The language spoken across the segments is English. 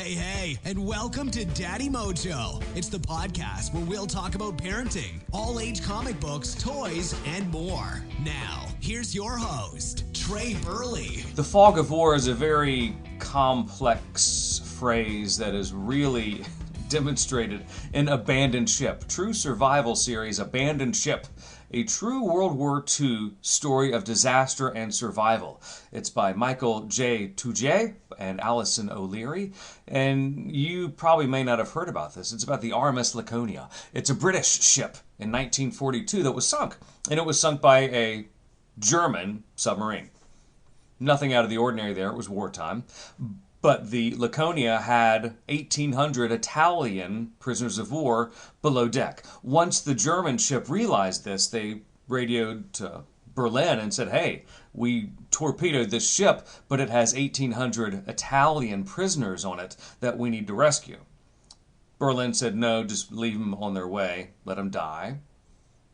Hey, and welcome to Daddy Mojo. It's the podcast where we'll talk about parenting, all-age comic books, toys, and more. Now, here's your host, Trey Burley. The fog of war is a very complex phrase that is really demonstrated in Abandoned Ship. True survival series, Abandoned Ship. A true World War II story of disaster and survival. It's by Michael J. Tujay and Allison O'Leary. And you probably may not have heard about this. It's about the RMS Laconia. It's a British ship in 1942 that was sunk. And it was sunk by a German submarine. Nothing out of the ordinary there. It was wartime. But the Laconia had 1,800 Italian prisoners of war below deck. Once the German ship realized this, they radioed to Berlin and said, hey, we torpedoed this ship, but it has 1,800 Italian prisoners on it that we need to rescue. Berlin said, no, just leave them on their way, let them die.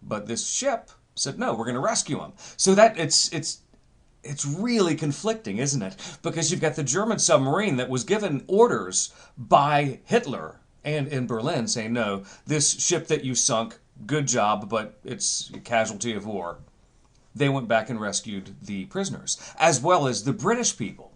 But this ship said, no, we're going to rescue them. So that it's really conflicting, isn't it? Because you've got the German submarine that was given orders by Hitler and in Berlin saying, no, this ship that you sunk, good job, but it's a casualty of war. They went back and rescued the prisoners, as well as the British people.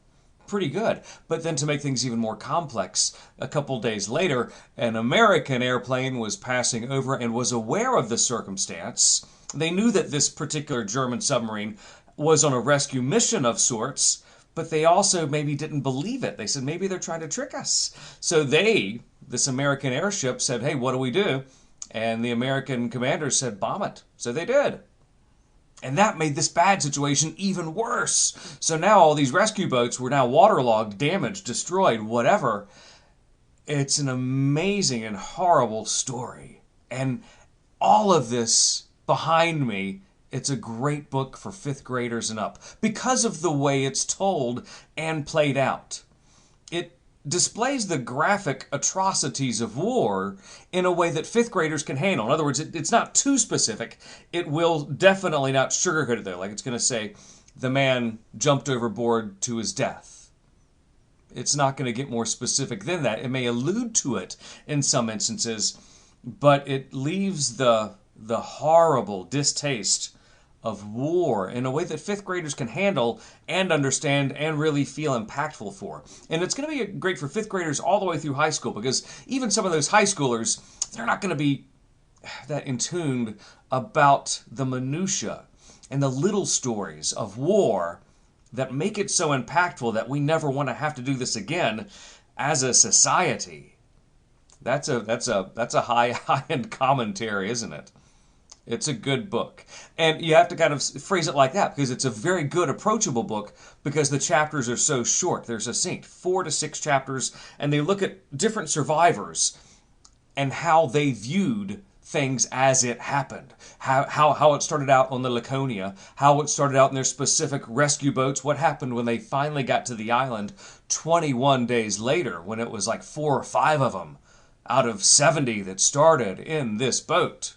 Pretty good. But then to make things even more complex, a couple days later, an American airplane was passing over and was aware of the circumstance. They knew that this particular German submarine was on a rescue mission of sorts, but they also maybe didn't believe it. They said, maybe they're trying to trick us. So this American airship said, hey, what do we do? And the American commander said, bomb it. So they did. And that made this bad situation even worse. So now all these rescue boats were now waterlogged, damaged, destroyed, whatever. It's an amazing and horrible story. And all of this behind me, it's a great book for 5th graders and up because of the way it's told and played out. It displays the graphic atrocities of war in a way that 5th graders can handle. In other words, it's not too specific. It will definitely not sugarcoat it, though. Like it's going to say, the man jumped overboard to his death. It's not going to get more specific than that. It may allude to it in some instances, but it leaves the horrible distaste of war in a way that 5th graders can handle and understand and really feel impactful for. And it's going to be great for 5th graders all the way through high school, because even some of those high schoolers, they're not going to be that in tune about the minutia and the little stories of war that make it so impactful that we never want to have to do this again as a society. That's a high-end commentary, isn't it? It's a good book. And you have to kind of phrase it like that because it's a very good, approachable book because the chapters are so short. They're succinct, 4 to 6 chapters, and they look at different survivors and how they viewed things as it happened. How it started out on the Laconia, how it started out in their specific rescue boats, what happened when they finally got to the island 21 days later when it was like 4 or 5 of them out of 70 that started in this boat.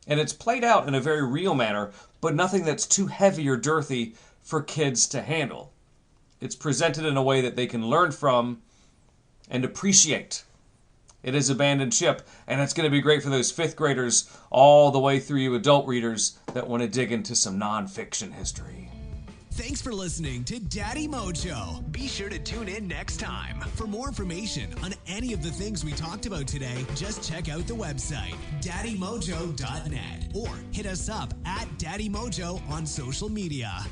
And it's played out in a very real manner, but nothing that's too heavy or girthy for kids to handle. It's presented in a way that they can learn from and appreciate. It is Abandoned Ship, and it's going to be great for those 5th graders all the way through you adult readers that want to dig into some nonfiction history. Thanks for listening to Daddy Mojo. Be sure to tune in next time. For more information on any of the things we talked about today, just check out the website, daddymojo.net, or hit us up at Daddy Mojo on social media.